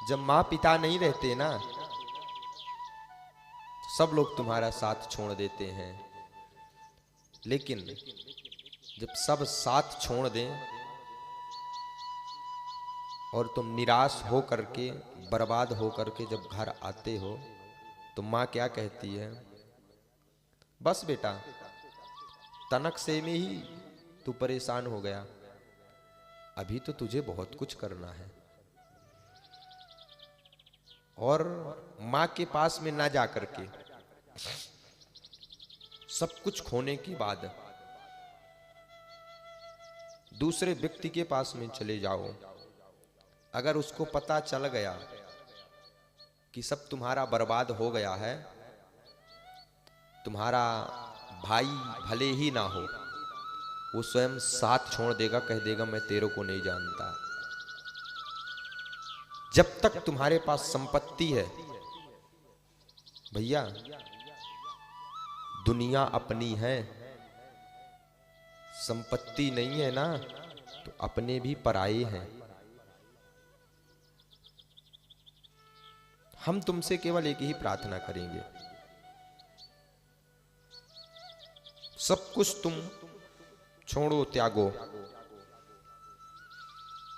जब माँ पिता नहीं रहते ना, सब लोग तुम्हारा साथ छोड़ देते हैं, लेकिन जब सब साथ छोड़ दें और तुम निराश हो करके, बर्बाद हो करके जब घर आते हो, तो माँ क्या कहती है? बस बेटा, तनक से में ही तू परेशान हो गया, अभी तो तुझे बहुत कुछ करना है। और माँ के पास में ना जा करके सब कुछ खोने के बाद दूसरे व्यक्ति के पास में चले जाओ, अगर उसको पता चल गया कि सब तुम्हारा बर्बाद हो गया है, तुम्हारा भाई भले ही ना हो, वो स्वयं साथ छोड़ देगा, कह देगा मैं तेरे को नहीं जानता। जब तक तुम्हारे पास संपत्ति है भैया, दुनिया अपनी है, संपत्ति नहीं है ना तो अपने भी पराये हैं। हम तुमसे केवल एक ही प्रार्थना करेंगे, सब कुछ तुम छोड़ो, त्यागो,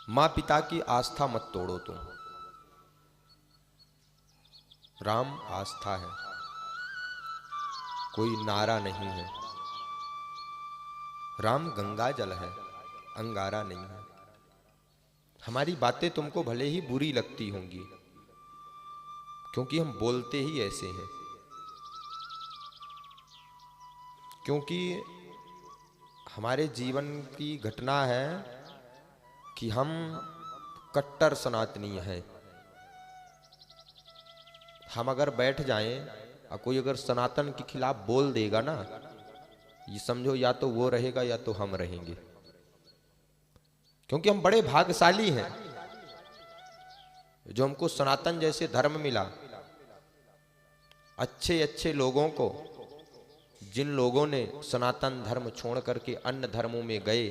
मां पिता की आस्था मत तोड़ो। तुम राम आस्था है, कोई नारा नहीं है। राम गंगा जल है, अंगारा नहीं है। हमारी बातें तुमको भले ही बुरी लगती होंगी, क्योंकि हम बोलते ही ऐसे हैं, क्योंकि हमारे जीवन की घटना है कि हम कट्टर सनातनी हैं। हम अगर बैठ जाएं और कोई अगर सनातन के खिलाफ बोल देगा ना, ये समझो या तो वो रहेगा या तो हम रहेंगे, क्योंकि हम बड़े भाग्यशाली हैं जो हमको सनातन जैसे धर्म मिला। अच्छे अच्छे लोगों को, जिन लोगों ने सनातन धर्म छोड़ करके अन्य धर्मों में गए,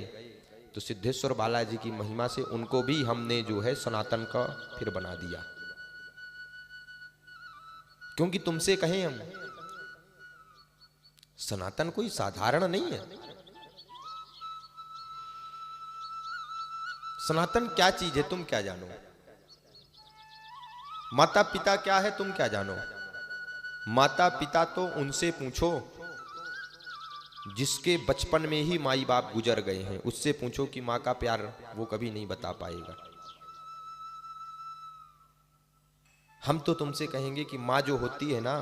तो सिद्धेश्वर बालाजी की महिमा से उनको भी हमने जो है सनातन का फिर बना दिया। क्योंकि तुमसे कहें हम, सनातन कोई साधारण नहीं है। सनातन क्या चीज है तुम क्या जानो? माता पिता क्या है तुम क्या जानो? माता पिता तो उनसे पूछो जिसके बचपन में ही माई बाप गुजर गए हैं, उससे पूछो कि माँ का प्यार वो कभी नहीं बता पाएगा। हम तो तुमसे कहेंगे कि माँ जो होती है ना,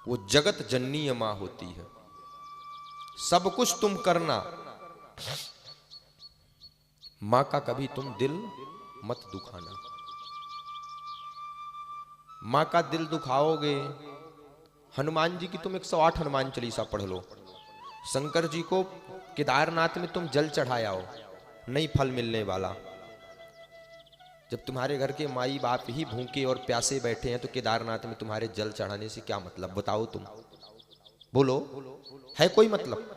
वो जगत जननीय माँ होती है। सब कुछ तुम करना, माँ का कभी तुम दिल मत दुखाना। माँ का दिल दुखाओगे, हनुमान जी की तुम 108 हनुमान चालीसा पढ़ लो, शंकर जी को केदारनाथ में तुम जल चढ़ाया हो, नहीं फल मिलने वाला। जब तुम्हारे घर के माई बाप ही भूखे और प्यासे बैठे हैं, तो केदारनाथ में तुम्हारे जल चढ़ाने से क्या मतलब? बताओ तुम, बोलो, है कोई मतलब?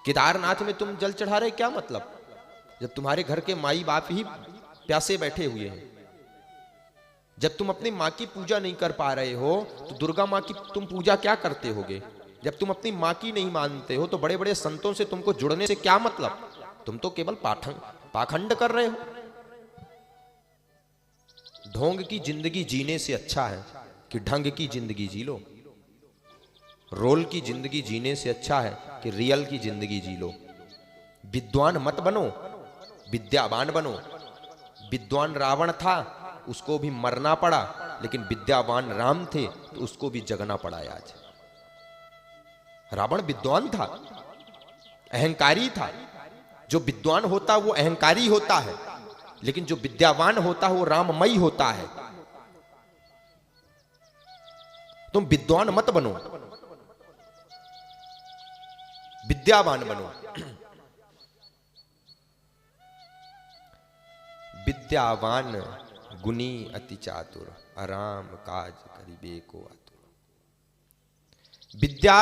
केदारनाथ में तुम जल चढ़ा रहे, क्या मतलब? जब तुम्हारे घर के माई बाप ही प्यासे बैठे हुए हैं, जब तुम अपनी माँ की पूजा नहीं कर पा रहे हो, तो दुर्गा माँ की तुम पूजा क्या करते होगे? जब तुम अपनी माँ की नहीं मानते हो, तो बड़े बड़े संतों से तुमको जुड़ने से क्या मतलब? तुम तो केवल पाखंड कर रहे हो। ढोंग की जिंदगी जीने से अच्छा है कि ढंग की जिंदगी जी लो। रोल की जिंदगी जीने से अच्छा है कि रियल की जिंदगी जी लो। विद्वान मत बनो, विद्यावान बनो। विद्वान रावण था, उसको भी मरना पड़ा, लेकिन विद्यावान राम थे तो उसको भी जगना पड़ा। आज रावण विद्वान था, अहंकारी था। जो विद्वान होता वो अहंकारी होता है, लेकिन जो विद्यावान होता है वो राममयी होता है। तुम विद्वान मत बनो, विद्यावान बनो। विद्यावान गुनी अति चातुर, आराम काज करिबे को आतुर। विद्या